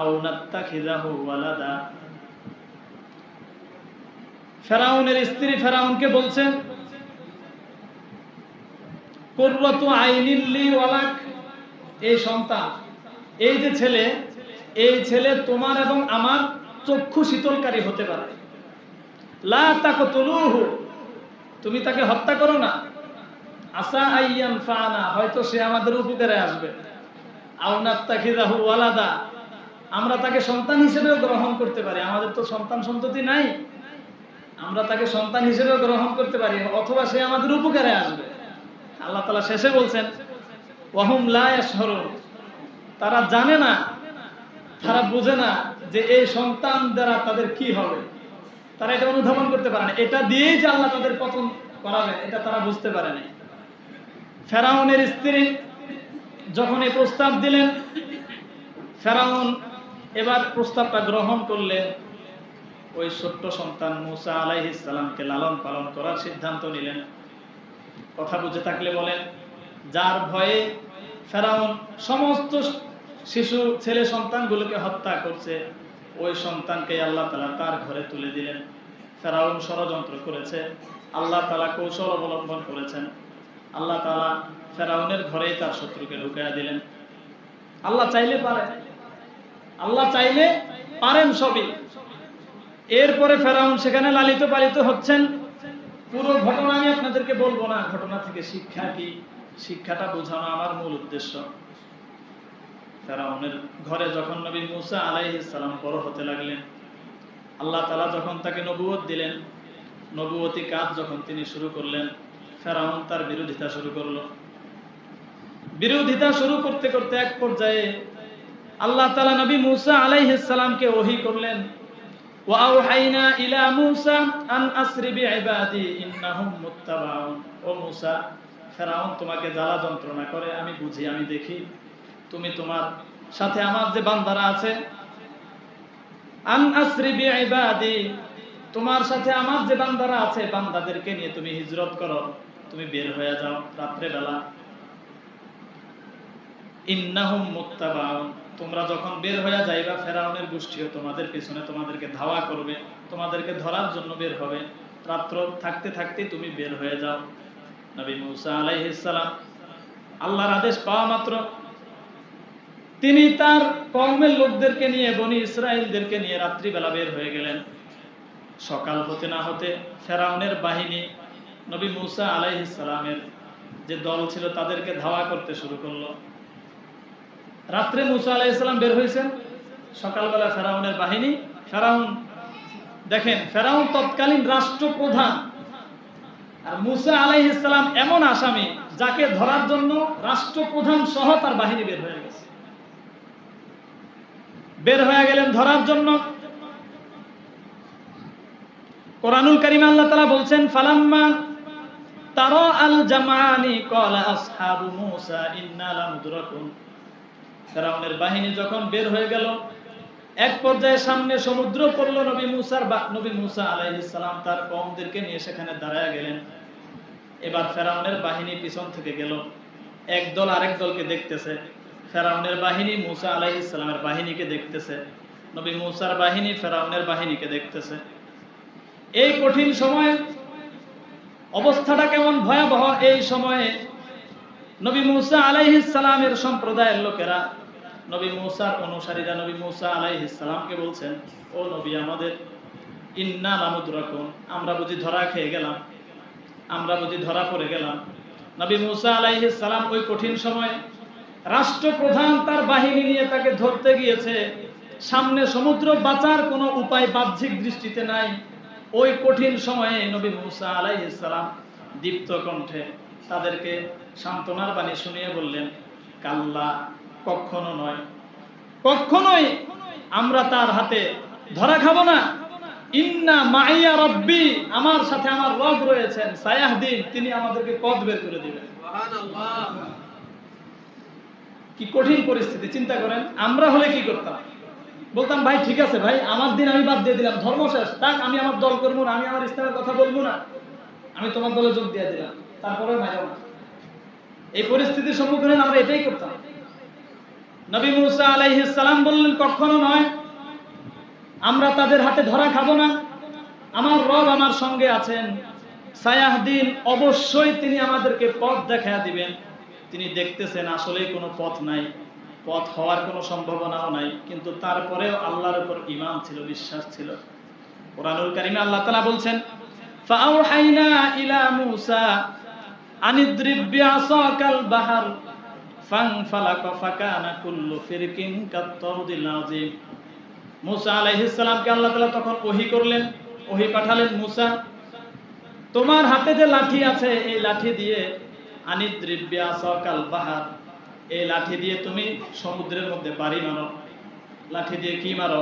আও নাত্তাখিযাহু ওয়ালাদা। ফেরাউনের স্ত্রী ফেরাউনকে বলছেন, কুররাতু আইনিন লি ওয়ালাক, এই সন্তান, এই যে ছেলে, এই ছেলে তোমার এবং আমার চক্ষু শীতলকারী হতে পারে। লা তাকতুলুহু, তুমি তাকে হত্যা করো না। আসা আইয়ান ফানা, হয়তো সে আমাদের উপকারে আসবে। আও নাত্তাখিযাহু ওয়ালাদা, আমরা তাকে সন্তান হিসেবেও গ্রহণ করতে পারি, আমাদের তো সন্তান সন্ততি নাই, আমরা তাকে সন্তান হিসেবেও গ্রহণ করতে পারি, অথবা সে আমাদের উপকারে আসবে। আল্লাহ তাআলা শেষে বলছেন, ওয়াহুম লা ইয়াশউরুন, তারা জানে না, তারা বুঝে না যে এই সন্তান দ্বারা তাদের কি হবে, তারা এটা অনুধাবন করতে পারে না, এটা দিয়েই যে আল্লাহ তাদের পতন করাবে এটা তারা বুঝতে পারে না। ফেরাউনের স্ত্রী যখন এই প্রস্তাব দিলেন, ফেরাউন এবার প্রস্তাবটা গ্রহণ করলেন। ওই ছোট্ট সন্তান মূসা আলাইহিস সালামকে লালন পালন করার সিদ্ধান্ত নিলেন। কথা বুঝে থাকলে বলেন, যার ভয়ে ফেরাউন সমস্ত শিশু ছেলে সন্তানগুলোকে হত্যা করছে, ওই সন্তানকে আল্লাহ তাআলা তার ঘরে তুলে দিলেন। ফেরাউন ষড়যন্ত্র করেছে, আল্লাহ তাআলা কৌশল অবলম্বন করেছেন। আল্লাহ তাআলা ফেরাউনের ঘরেই তার শত্রুকে ঢুকাইয়া দিলেন। আল্লাহ চাইলে পারেন, আল্লাহ চাইলে পারেন সবই। এরপরে ফেরাউন সেখানে লালিত পালিত হচ্ছেন। পুরো ঘটনা আমি আপনাদেরকে বলবো না, ঘটনা থেকে শিক্ষা কি, শিক্ষাটা বোঝানো আমার মূল উদ্দেশ্য। ফেরাউনের ঘরে যখন নবী মূসা আলাইহিস সালাম বড় হতে লাগলেন, আল্লাহ তাআলা যখন তাকে নবুয়ত দিলেন, নবুয়তি কাজ যখন তিনি শুরু করলেন, ফেরাউন তার বিরোধিতা শুরু করলো। বিরোধিতা শুরু করতে করতে এক পর্যায়ে আল্লাহ তাআলা নবী মূসা আলাইহিস সালামকে ওহী করলেন, ওয়া আওহাইনা ইলা মূসা আন আসরি বিইবাদি ইন্নাহুম মুত্তাবাউন। ও মূসা, ফেরাউন তোমাকে জ্বালা যন্ত্রণা করে, আমি বুঝি, আমি দেখি, তুমি তোমার সাথে আমার যে বান্দারা আছে, আন আসরি বিইবাদি, তোমার সাথে আমার যে বান্দারা আছে, বান্দাদেরকে নিয়ে তুমি হিজরত করো, তুমি বের হয়ে যাও রাত্রে বেলা। ইন্নাহুম মুত্তাবাউন, তোমরা যখন বের হয়ে যাইবা, ফেরাউনের গোষ্ঠীও তোমাদের পিছনে তোমাদেরকে ধাওয়া করবে, তোমাদেরকে ধরার জন্য বের হবে। রাত্র থাকতে থাকতে তুমি বের হয়ে যাও। নবী মূসা আলাইহিস সালাম আল্লাহর আদেশ পাওয়া মাত্র তিনি তার কওমের লোকদেরকে নিয়ে, বনি ইসরাইলদেরকে নিয়ে রাত্রিবেলা বের হয়ে গেলেন। সকাল হতে না হতে ফেরাউনের বাহিনী নবী মূসা আলাইহিস সালামের যে দল ছিল তাদেরকে ধাওয়া করতে শুরু করলো। রাত্রে মূসা আলাইহিস সালাম বের হয়েছেন, সকালবেলা ফেরাউনের বাহিনী। ফেরাউন দেখেন, ফেরাউন তৎকালীন রাষ্ট্রপ্রধান, আর মূসা আলাইহিস সালাম এমন আসামি যাকে ধরার জন্য রাষ্ট্রপ্রধান সহ তার বাহিনী বের হয়ে গেছে। বের হয়ে গেলেন ধরার জন্য। কোরআনুল কারীমে আল্লাহ তাআলা বলছেন, ফালাম্মা তারা আল জামানি ক্বালা আসহাবু মূসা ইন্না লামুদরাকুন। ফেরাউনের বাহিনী যখন বের হয়ে গেল, এক পর্যায়ে সামনে সমুদ্র পড়লো। নবী মূসা আলাইহিস সালাম তার কওমদেরকে নিয়ে সেখানে দাঁড়ায় গেলেন। এবার ফেরাউনের বাহিনী পিছন থেকে গেল, এক দল আরেক দলকে দেখতেছে। ফেরাউনের বাহিনী মূসা আলাইহিস সালামের বাহিনীকে দেখতেছে, নবী মূসার বাহিনী ফেরাউনের বাহিনীকে দেখতেছে। এই কঠিন সময়ে অবস্থাটা কেমন ভয়াবহ! এই সময়ে নবী মূসা আলাইহিস সালামের সম্প্রদায়ের লোকেরা, নবী মূসার অনুসারীরা নবী মূসা আলাইহিস সালামকে বলছেন, ও নবী আমাদের, ইন্না লামুদরাকুন, আমরা বুঝি ধরা খেয়ে গেলাম, আমরা বুঝি ধরা পড়ে গেলাম। নবী মূসা আলাইহিস সালাম ওই কঠিন সময়ে রাষ্ট্রপ্রধান তার বাহিনী নিয়ে তাকে ধরতে গিয়েছে, সামনে সমুদ্র, বাঁচার কোনো উপায় বাহ্যিক দৃষ্টিতে নাই। ওই কঠিন সময়ে নবী মূসা আলাইহিস সালাম দীপ্ত কণ্ঠে তাদেরকে সান্ত্বনার বাণী শুনিয়ে বললেন, কাল্লা, কখনো নয়, কখনোই আমরা তার হাতে ধরা খাবো না। ইন্না মাইয়া রব্বি, আমার সাথে আমার রব রয়েছেন, সায়াহদিন, তিনি আমাদেরকে পথ বের করে দিবেন। সুবহানাল্লাহ! কি কঠিন পরিস্থিতি চিন্তা করেন। আমরা হলে কি করতাম? বলতাম, ভাই ঠিক আছে ভাই, আমার দিন আমি বাদ দিয়ে দিলাম, ধর্ম শেষ, তাক, আমি আমার দল করবো না, আমি আমার ইসলামের কথা বলবো না, আমি তোমার দলে যোগ দিয়ে দিলাম, তারপরে মাইরাও না। এই পরিস্থিতির সম্মুখীন হলে আমরা এটাই করতাম। নবী মূসা আলাইহিস সালাম বললেন, কখনো নয়, আমরা তাদের হাতে ধরা খাবো না। আমার রব আমার সঙ্গে আছেন, সায়াহদিন, অবশ্যই তিনি আমাদেরকে পথ দেখায়া দিবেন। তিনি দেখতেছেন আসলেই কোনো পথ নাই, পথ হওয়ার কোনো সম্ভাবনাও নাই, কিন্তু তারপরেও আল্লাহর উপর ঈমান ছিল, বিশ্বাস ছিল। কুরআনুল কারীমে আল্লাহ তাআলা বলছেন, ফাআওহাইনা ইলা মূসা আনিদ্রিব বিআসাকাল বাহর ফানফালাকা ফাকানা কুল্লু ফিরকিন কাত-তাউদিল আযীম। মূসা আলাইহিস সালামকে আল্লাহ তাআলা তখন ওহী করলেন, ওহী পাঠালেন, মূসা তোমার হাতে যে লাঠি আছে এই লাঠি দিয়ে আনিদ্রিব বিআসাকাল বাহর, এই লাঠি দিয়ে তুমি সমুদ্রের মধ্যে বাড়ি মারো। লাঠি দিয়ে কি মারো?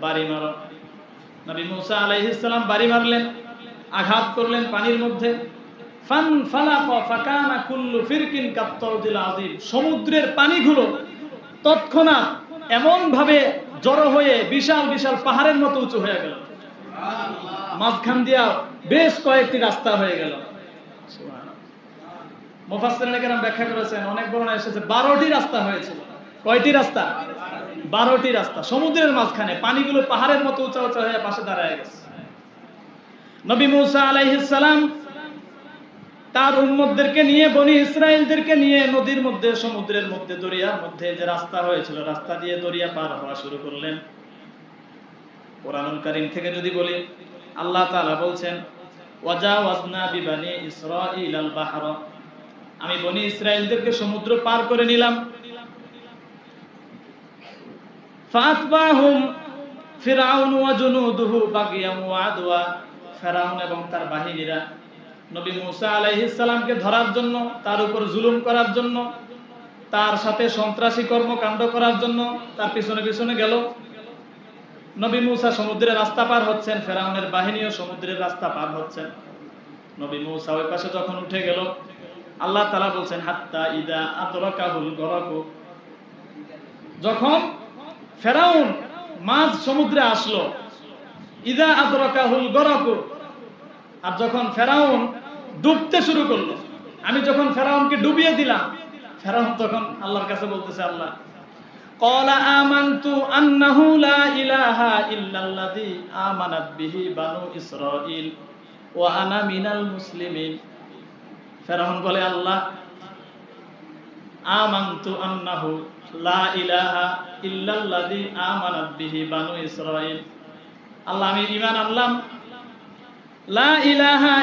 বাড়ি মারো। নবী মূসা আলাইহিস সালাম বাড়ি মারলেন, আঘাত করলেন পানির মধ্যে। ফানফালাকা ফাকানা কুল্লু ফিরকিন কাত-তাউদিল আযীম, সমুদ্রের পানিগুলো তৎক্ষণাৎ এমন ভাবে জড়ো হয়ে বিশাল বিশাল পাহাড়ের মতো উঁচু হয়ে গেল। মাঝখান দিয়া বেশ কয়েকটি রাস্তা হয়ে গেল। মুফাসসিরিনে কেরাম ব্যাখ্যা করেছেন, অনেক বর্ণনা এসেছে 12টি রাস্তা হয়েছিল। কয়টি রাস্তা? 12টি রাস্তা। সমুদ্রের মাঝখানে পানিগুলো পাহাড়ের মতো উঁচা উঁচা হয়ে পাশে দাঁড়ায় গেছে। নবী মূসা আলাইহিস সালাম তার উম্মতদেরকে নিয়ে, বনি ইসরাইলদেরকে নিয়ে নদীর মধ্যে, সমুদ্রের মধ্যে, দরিয়ার মধ্যে যে রাস্তা হয়েছিল, রাস্তা দিয়ে দরিয়া পার হওয়া শুরু করলেন। কুরআনুল কারীম থেকে যদি বলি, আল্লাহ তাআলা বলছেন, ওয়াজাওয়াজনা বিবানি ইসরাঈলাল বাহর, আমি বনি ইসরাইলদেরকে সমুদ্র পার করে নিলাম। ফাতবাহুম ফিরআউন ওয়া জুনুদুহু বাগিয়াম ওয়া আদওয়া, ফিরআউন এবং তার বাহিনীরা নবী মূসা আলাইহিস সালামকে ধরার জন্য, তার উপর জুলুম করার জন্য, তার সাথে সন্ত্রাসী কর্মকাণ্ড করার জন্য তার পিছনে পিছনে গেল। নবী মূসা সমুদ্রের রাস্তা পার হচ্ছেন, ফিরআউনের বাহিনীও সমুদ্রের রাস্তা পার হচ্ছেন। নবী মূসা ওই পাশে যখন উঠে গেল, আল্লাহ তাআলা বলছেন, হাত্তা ইদা আদরাকাহুল গরাকু, যখন ফিরআউন মাঝ সমুদ্রে আসলো, ইদা আদরাকাহুল গরাকু, আর যখন ফিরআউন ডুবতে শুরু করলো, আমি যখন ফিরআউনকে ডুবিয়ে দিলাম, ফিরআউন তখন আল্লাহর কাছে বলতেছে, আল্লাহ ক্বালা আমানতু আন্নাহু লা ইলাহা ইল্লাল্লাযী আমানাত বিহি বানু ইসরাঈল ওয়া আনা মিনাল মুসলিমিন। ফিরআউন বলে, আল্লাহ আমানতু আন্নাহু লা ইলাহা ইল্লাল্লাযী আমানাত বিহি বানু ইসরাঈল, আল্লাহ আমি ঈমান আনলাম, লা ইলাহা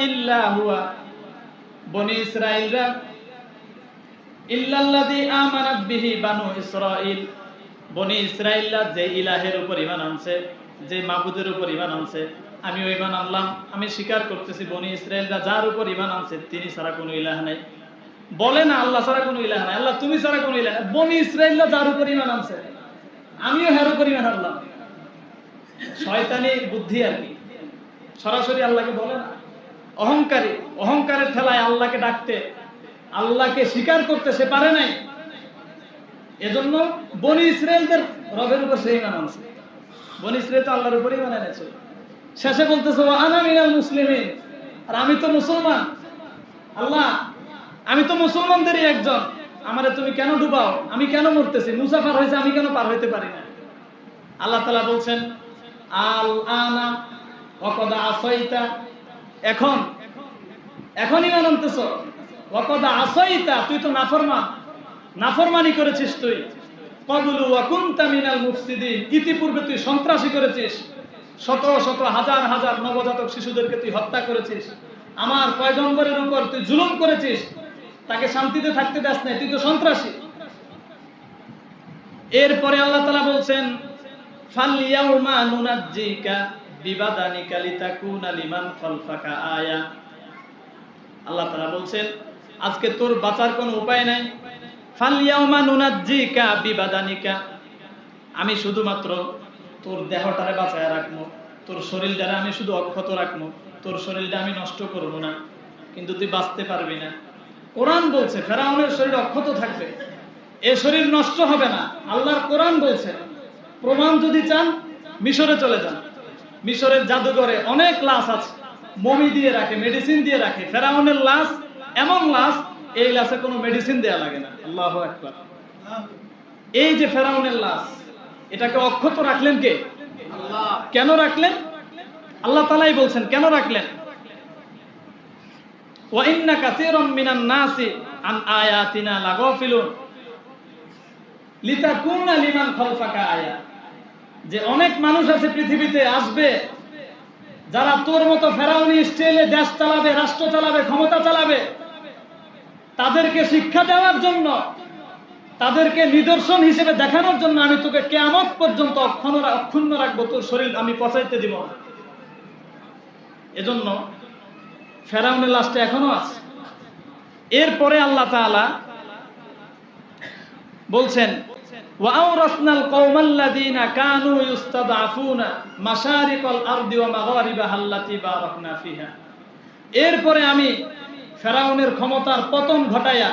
ইল্লা হুয়া, বনি ইসরাঈলরা, ইল্লাল্লাযী আমানাত বিহি বানু ইসরাঈল, বনি ইসরাঈলরা যে ইলাহের উপর ঈমান আনছে, যে মাবুদের উপর ঈমান আনছে, আমিও ঈমান আনলাম। আমি স্বীকার করতেছি বনি ইসরাঈলরা যার উপর ঈমান আনছে তিনি ছাড়া কোনো ইলাহ নাই। বলে না আল্লাহ ছাড়া কোনো ইলাহ নাই, আল্লাহ তুমি ছাড়া কোনো ইলাহ নাই। বনি ইসরাঈলরা যার উপর ঈমান আনছে আমিও এর উপর ঈমান আনলাম। শয়তানি বুদ্ধি আর কি, সরাসরি আল্লাহকে বলে না। অহংকারী, অহংকারের ঠেলায় আল্লাহকে ডাকতে, আল্লাহকে স্বীকার করতে সে পারে নাই। এজন্য বনি ইসরাঈলদের রবের উপর সে ঈমান আনছে। বনি ইসরাঈল তো আল্লাহর উপর ঈমান এনেছে। শেষে বলতেছে, ওয়া আনা মিনাল মুসলিমিন, আর আমি তো মুসলমান। আল্লাহ আমি তো মুসলমানদেরই একজন, আমারে তুমি কেন ডুবাও? আমি কেন মরতেছি? মুসা পার হয়েছে, আমি কেন পার হইতে পারি না? আল্লাহ তাআলা বলছেন, আল আনা ওয়াকাদ আসাইতা, এখন ঈমান আনতেছো। ওয়াকাদ আসাইতা, তুই তো নাফরমান, নাফরমানি করেছিস তুই। ক্বাবলু ওয়া কুনতা মিনাল মুফসিদিন, ইতিপূর্বে তুই সন্ত্রাসী করেছিস, শত শত হাজার হাজার নবজাতক শিশুদেরকে তুই হত্যা করেছিস, আমার পয়গম্বরের উপর তুই জুলুম করেছিস, তাকে শান্তিতে থাকতে দাস নাই, তুই তো সন্ত্রাসী। এরপরে আল্লাহ তাআলা বলছেন, ফাল ইয়াউমা নুনাজ্জিকা বিবাদানিকা লিতাকুনা লিমান খালফাকা আয়া, আল্লাহ তাআলা বলছেন আজকে তোর বাঁচার কোনো উপায় নাই। ফাল ইয়াউমা নুনাজ্জিকা বিবাদানিকা, আমি শুধুমাত্র তোর দেহটারে বাঁচায় রাখবো, তোর শরীরটারে আমি শুধু অক্ষত রাখবো, তোর শরীরটা আমি নষ্ট করব না, কিন্তু তুই বাঁচতে পারবি না। কোরআন বলছে ফিরআউনের শরীর অক্ষত থাকবে, এ শরীর নষ্ট হবে না। আল্লাহর কোরআন বলছে। প্রমাণ যদি চান মিশরে চলে যান, মিশরের জাদুঘরে অনেক লাশ আছে, মমি দিয়ে রাখে, মেডিসিন দিয়ে রাখে। ফিরআউনের লাশ এমন লাশ, এই লাশে কোনো মেডিসিন দেয়া লাগে না। আল্লাহু আকবার। এই যে ফিরআউনের লাশ, এটাকে অক্ষত রাখলেন কে? কেন রাখলেন? আল্লাহ তাআলাই বলছেন কেন রাখলেন। ওয়া ইন্না কাসীরাম মিনান নাসি আন আয়াতিনা লাগাফিলুন লিতাকুনা লিমান খালফাকা আয়া, যে অনেক মানুষ আছে পৃথিবীতে আসবে যারা তোর মতো ফেরাউনি স্টাইলে দেশ চালাবে, রাষ্ট্র চালাবে, ক্ষমতা চালাবে। তাদেরকে শিক্ষা দেওয়ার জন্য, তাদেরকে নিদর্শন হিসেবে দেখানোর জন্য আমি তোকে কিয়ামত পর্যন্ত অক্ষুণ্ণ রাখবো, তোর শরীর আমি পচাইতে দিব না। এজন্য ফেরাউনের লাশটা এখনো আছে। এরপরে আল্লাহ তাআলা বলছেন ওয়াআওরাসনাল কওমাল্লাযীনা কানু ইস্তাদআফুনা মাশারিকাল আরদি ওয়া মাগারিবাহা আল্লাতী বারাকনা ফিহা। এরপরে আমি ফেরাউনের ক্ষমতার পতন ঘটায়া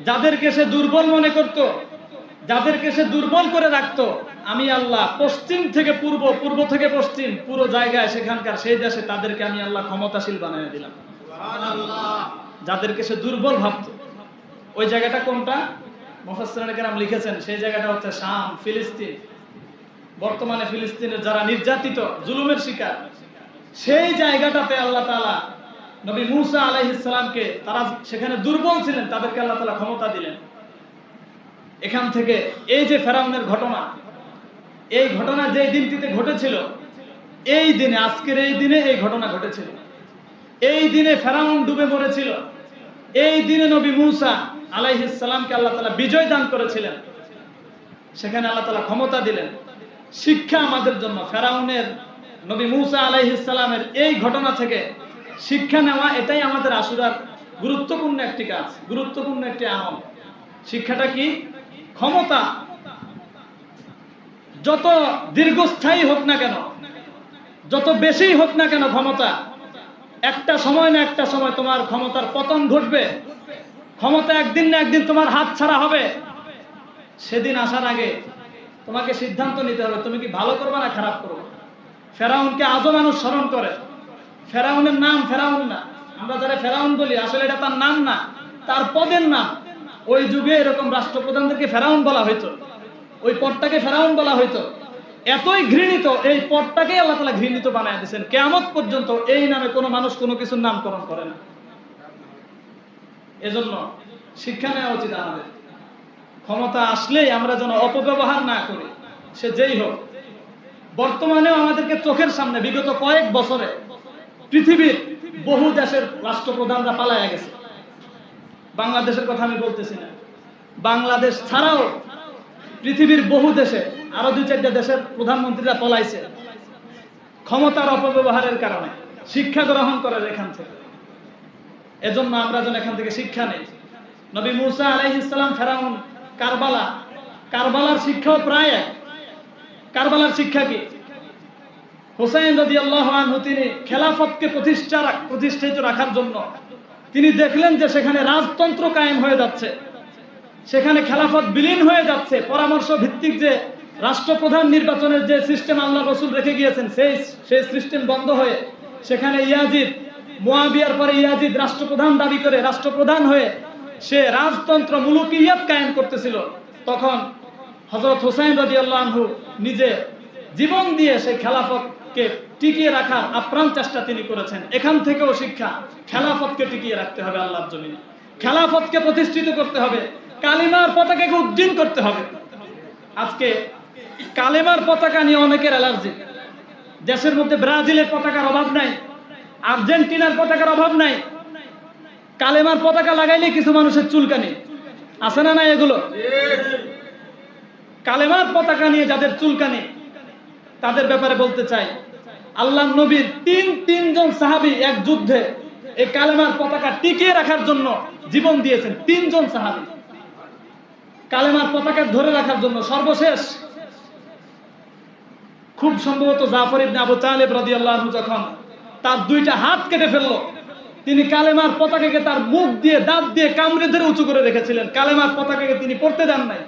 যাদেরকে সে দুর্বল মনে করত, যাদেরকে সে দুর্বল করে রাখত, আমি আল্লাহ পশ্চিম থেকে পূর্ব, পূর্ব থেকে পশ্চিম পুরো জায়গায় সেখানকার সেই দেশে তাদেরকে আমি আল্লাহ ক্ষমতাশীল বানিয়ে দিলাম। সুবহানাল্লাহ। যাদেরকে সে দুর্বল ভাবত, ওই জায়গাটা কোনটা? মুফাসসিরিনে কেরাম লিখেছেন সেই জায়গাটা হচ্ছে শাম, ফিলিস্তিন। বর্তমানে ফিলিস্তিনের যারা নির্যাতিত, জুলুমের শিকার, সেই জায়গাটাতে আল্লাহ তাআলা নবী মূসা আলাইহিস সালামকে, তারা সেখানে দুর্বল ছিলেন, তাদেরকে আল্লাহ তাআলা ক্ষমতা দিলেন। এখান থেকে এই যে ফেরাউনের ঘটনা, এই ঘটনা যে দিনটিতে ঘটেছিল, এই দিনে, আজকের এই দিনে এই ঘটনা ঘটেছিল। এই দিনে ফেরাউন ডুবে মরেছিল। এই দিনে নবী মূসা আলাইহিস সালামকে আল্লাহ তাআলা বিজয় দান করেছিলেন। সেখানে আল্লাহ তাআলা ক্ষমতা দিলেন। শিক্ষা আমাদের জন্য ফেরাউনের, নবী মূসা আলাইহিস সালামের এই ঘটনা থেকে শিক্ষা নেওয়া, এটাই আমাদের আশুরার গুরুত্বপূর্ণ একটি কাজ, গুরুত্বপূর্ণ একটি আমল। শিক্ষাটা কি? ক্ষমতা যত দীর্ঘস্থায়ী হোক না কেন, যত বেশি হোক না কেন ক্ষমতা, একটা সময় না একটা সময় তোমার ক্ষমতার পতন ঘটবে। ক্ষমতা একদিন না একদিন তোমার হাত ছাড়া হবে। সেদিন আসার আগে তোমাকে সিদ্ধান্ত নিতে হবে, তুমি কি ভালো করবে না খারাপ করবে। ফেরাউনকে আজও মানুষ স্মরণ করে। ফেরাউনের নাম ফেরাউন না, আমরা যারা ফেরাউন বলি আসলে এটা তার নাম না, তার পদের নাম। ওই যুগে এরকম রাষ্ট্রপ্রধানদেরকে ফেরাউন বলা হইতো, ওই পদটাকে ফেরাউন বলা হইতো। এতই ঘৃণিত, এই পদটাকে আল্লাহ তাআলা ঘৃণিত বানায় দিয়েছেন। কিয়ামত পর্যন্ত এই নামে কোনো মানুষ কোনো কিছুর নামকরণ করে না। এজন্য শিক্ষা নেওয়া উচিত আমাদের। ক্ষমতা আসলেই আমরা যেন অপব্যবহার না করি, সে যেই হোক। বর্তমানেও আমাদেরকে চোখের সামনে বিগত কয়েক বছরে পৃথিবীর বহু দেশের রাষ্ট্রপ্রধানরা পালায়া গেছে। বাংলাদেশের কথা আমি বলতেছি না, বাংলাদেশ ছাড়াও পৃথিবীর বহু দেশে আরো 2-4টা দেশের প্রধানমন্ত্রীরা পলাইছে ক্ষমতার অপব্যবহারের কারণে। শিক্ষা গ্রহণ করার এখান থেকে। এজন্য আমরা যেন এখান থেকে শিক্ষা নেই। নবী মূসা আলাইহিস সালাম, ফেরাউন, কারবালা, কারবালার শিক্ষাও প্রায় এক। কারবালার শিক্ষা কি? হুসাইন রাদিয়াল্লাহু আনহু তিনি খেলাফতকে প্রতিষ্ঠিত রাখার জন্য তিনি দেখলেন যে সেখানে রাজতন্ত্র কায়েম হয়ে যাচ্ছে, সেখানে খেলাফত বিলীন হয়ে যাচ্ছে। পরামর্শ ভিত্তিক যে রাষ্ট্রপ্রধান নির্বাচনের যে সিস্টেম আল্লাহ রাসূল রেখে গিয়েছেন, সেই সিস্টেম বন্ধ হয়ে সেখানে ইয়াজিদ, মুয়াবিয়ার পরে ইয়াজিদ রাষ্ট্রপ্রধান দাবি করে রাষ্ট্রপ্রধান হয়ে সে রাজতন্ত্র মুলুকিয়াত কায়েম করতেছিল। তখন হযরত হুসাইন রাদিয়াল্লাহু আনহু নিজে জীবন দিয়ে সেই খেলাফতকে টিকিয়ে রাখার আপ্রাণ চেষ্টা তিনি করেছেন। এখান থেকেও শিক্ষা, খেলাফতকে টিকিয়ে রাখতে হবে আল্লাহর জমিনে, খেলাফতকে প্রতিষ্ঠিত করতে হবে, কালিমার পতাকাকে উড্ডীন করতে হবে। আজকে কালেমার পতাকা নিয়ে অনেকের অ্যালার্জি। দেশের মধ্যে ব্রাজিলের পতাকার অভাব নাই, আর্জেন্টিনার পতাকার অভাব নাই। কালেমার পতাকা লাগাইলে কিছু মানুষের চুলকানি আছে না? নাই এগুলো কালেমার পতাকা নিয়ে যাদের চুলকানি, তাদের ব্যাপারে বলতে চাই, আল্লাহর নবীর তিনজন সাহাবী এক যুদ্ধে এই কালেমার পতাকা টিকিয়ে রাখার জন্য জীবন দিয়েছেন। 3 জন সাহাবী কালেমার পতাকা ধরে রাখার জন্য। সর্বশেষ খুব সম্ভবত জাফর ইবনে আবু তালেব রাদিয়াল্লাহু আনহু যখন তার 2টা হাত কেটে ফেললো, তিনি কালেমার পতাকাকে তার মুখ দিয়ে, দাঁত দিয়ে কামড়ে ধরে উঁচু করে রেখেছিলেন। কালেমার পতাকাকে তিনি পড়তে দেন নাই।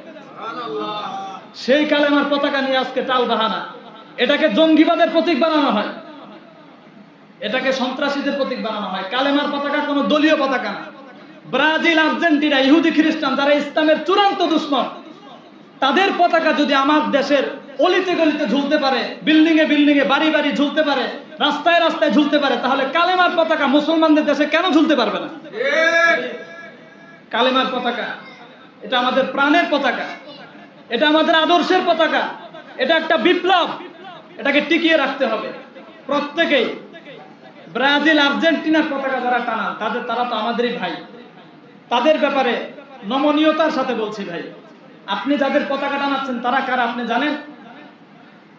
সেই কালেমার পতাকা নিয়ে আজকে টাল বাহানা। এটাকে জঙ্গিবাদের প্রতীক বানানো হয়, এটাকে সন্ত্রাসীদের প্রতীক বানানো হয়। কালেমার পতাকা কোনো দলীয় পতাকা না। ব্রাজিল, আর্জেন্টিনা, ইহুদি, খ্রিস্টান যারা ইসলামের চূড়ান্ত দুশমন, তাদের পতাকা যদি আমার দেশের অলিতে গলিতে ঝুলতে পারে, বিল্ডিং এ বিল্ডিং এ, বাড়ি বাড়ি ঝুলতে পারে, রাস্তায় রাস্তায় ঝুলতে পারে, তাহলে কালেমার পতাকা মুসলমানদের দেশে কেন ঝুলতে পারবে না? কালেমার পতাকা এটা আমাদের প্রাণের পতাকা, এটা আমাদের আদর্শের পতাকা, এটা একটা বিপ্লব, এটাকে টিকিয়ে রাখতে হবে প্রত্যেকেই। ব্রাজিল আর্জেন্টিনার পতাকা যারা টানান তারা তো আমাদেরই ভাই, তাদের ব্যাপারে নমনীয়তার সাথে বলছি ভাই, আপনি যাদের পতাকা টানাচ্ছেন তারা কারা আপনি জানেন?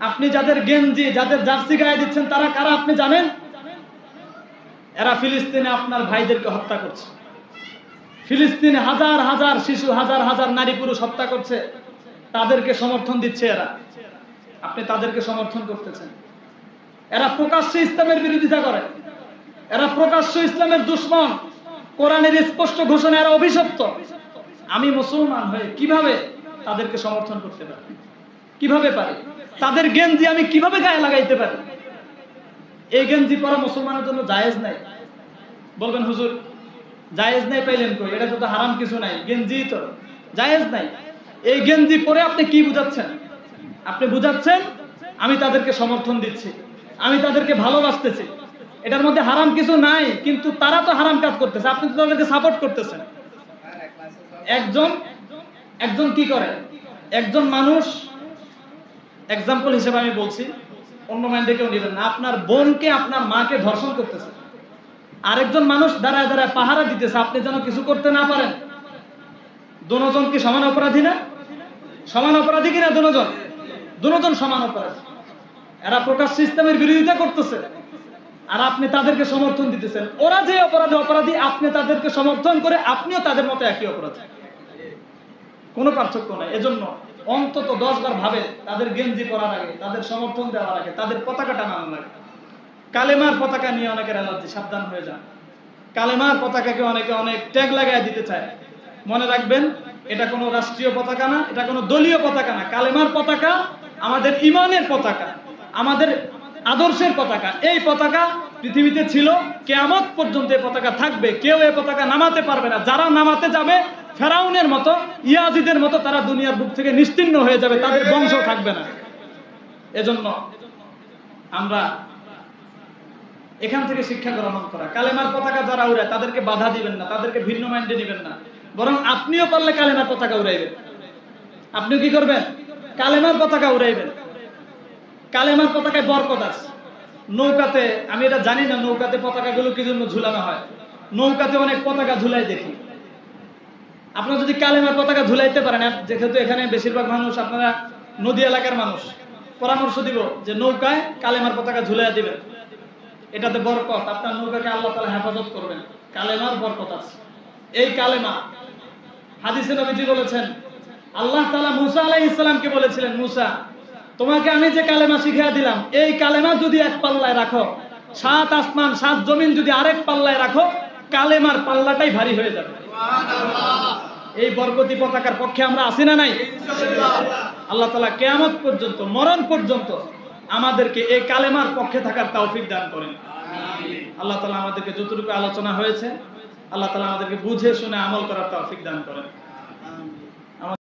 আপনি যাদের গেঞ্জি যাদের জার্সি গায়ে দিচ্ছেন তারা কারা আপনি জানেন? এরা ফিলিস্তিনে আপনার ভাইদেরকে হত্যা করছে, ফিলিস্তিনে হাজার হাজার শিশু হাজার হাজার নারী পুরুষ হত্যা করছে, তাদেরকে সমর্থন দিচ্ছে এরা, আপনি তাদেরকে সমর্থন করতেছেন। এরা প্রকাশ্যে ইসলামের বিরোধিতা করে, এরা প্রকাশ্য ইসলামের দুশমন, কোরআনের স্পষ্ট ঘোষণা, এরা অভিশপ্ত। আমি মুসলমান হয়ে কিভাবে তাদেরকে সমর্থন করতে পারি? কিভাবে পারি? তাদের গেঞ্জি আমি কিভাবে গায়ে লাগাইতে পারি? এই গেঞ্জি পরা মুসলমানের জন্য জায়েজ নাই। বলবেন হুজুর জায়েজ নাই পাইলেন কই? এটা তো হারাম কিছু নাই, গেঞ্জি তো জায়েজ নাই। এই গেঞ্জি পরে আপনি কি বুঝাচ্ছেন? আপনি বুঝাচ্ছেন আমি তাদেরকে সমর্থন দিচ্ছি, আমি তাদেরকে ভালোবাসতেছি, এটার মধ্যে হারাম কিছু নাই, কিন্তু তারা তো হারাম কাজ করতেছে, আপনি তো তাদেরকে সাপোর্ট করতেছেন। একজন কি করে? একজন মানুষ, এক্সাম্পল হিসেবে আমি বলছি, অন্য মাইন্ডে কেউ নেবেন না, আপনার বোনকে আপনার মাকে ধর্ষণ করতেছে, আরেকজন মানুষ দাঁড়ায় দাঁড়ায় পাহারা দিতেছে আপনি যেন কিছু করতে না পারেন। দুজন কি সমান অপরাধী না? সমান অপরাধী কিনা? দুজন সমান অপরাধী। এরা প্রকাশ্যে ইসলামের বিরোধিতা করতেছে আর আপনি তাদেরকে সমর্থন দিতেছেন। ওরা যে অপরাধী আপনি তাদেরকে সমর্থন করে আপনিও তাদের মতো একই অপরাধী, কোনো পার্থক্য নাই। এজন্য অন্তত 10 বার ভাবে তাদের গেঞ্জি পরার আগে, তাদের সমর্থন দেওয়ার আগে, তাদের পতাকা টানানোর আগে। কালেমার পতাকা নিয়ে অনেকের অ্যালার্জি, সাবধান হয়ে যান। কালেমার পতাকাকে অনেকে অনেক ট্যাগ লাগায় দিতে চায়। মনে রাখবেন এটা কোনো রাষ্ট্রীয় পতাকা না, এটা কোনো দলীয় পতাকা না। কালেমার পতাকা আমাদের ঈমানের পতাকা, আমাদের আদর্শের পতাকা। এই পতাকা পৃথিবীতে ছিল, কিয়ামত পর্যন্ত এই পতাকা থাকবে, কেউ এই পতাকা নামাতে পারবে না। যারা নামাতে যাবে ফেরাউনের মতো, ইয়াজিদের মতো, তারা দুনিয়ার বুক থেকে নিশ্চিহ্ন হয়ে যাবে, তাদের বংশ থাকবে না। এজন্য আমরা এখান থেকে শিক্ষা গ্রহণ করা, কালেমার পতাকা যারা উড়ায় তাদেরকে বাধা দিবেন না, তাদেরকে ভিন্ন মাইন্ডে দিবেন না, বরং আপনিও পারলে কালেমার পতাকা উড়াইবেন। আপনিও কি করবেন? কালেমার পতাকা উড়াইবেন। কালেমার পতাকায় বরকত আছে। নৌকাতে, আমি এটা জানি না নৌকাতে পতাকাগুলো কি জন্য ঝুলানো হয়, নৌকাতে অনেক পতাকা ঝুলাই দেখি। আপনারা যদি কালেমার পতাকা ঝুলাইতে পারেন, যেহেতু এখানে বেশিরভাগ মানুষ আপনারা নদী এলাকার মানুষ, পরামর্শ দিব যে নৌকায় কালেমার পতাকা ঝুলাইয়া দিবেন, এটাতে বরকত, আপনার নৌকাকে আল্লাহ তাআলা হেফাজত করবেন। কালেমার বরকত আছে। এই কালেমা, হাদিসে নবীজি বলেছেন, আল্লাহ তাআলা মুসা আলাইহিস সালামকে বলেছিলেন, মুসা তোমাকে আমি যে কালেমা শিখিয়ে দিলাম, এই কালেমা যদি এক পাল্লায় রাখো, 7 আসমান 7 জমিন যদি আরেক পাল্লায় রাখো, কালেমার পাল্লাটাই ভারী হয়ে যাবে। এই বরকতি পতাকার পক্ষে আমরা আছি না নাই? আল্লাহ তাআলা কিয়ামত পর্যন্ত, মরণ পর্যন্ত আমাদেরকে এই কালেমার পক্ষে থাকার তৌফিক দান করেন। আল্লাহ তাআলা আমাদেরকে যতটুকু আলোচনা হয়েছে, আল্লাহ তাআলা আমাদেরকে বুঝে শুনে আমল করার তৌফিক দান করেন।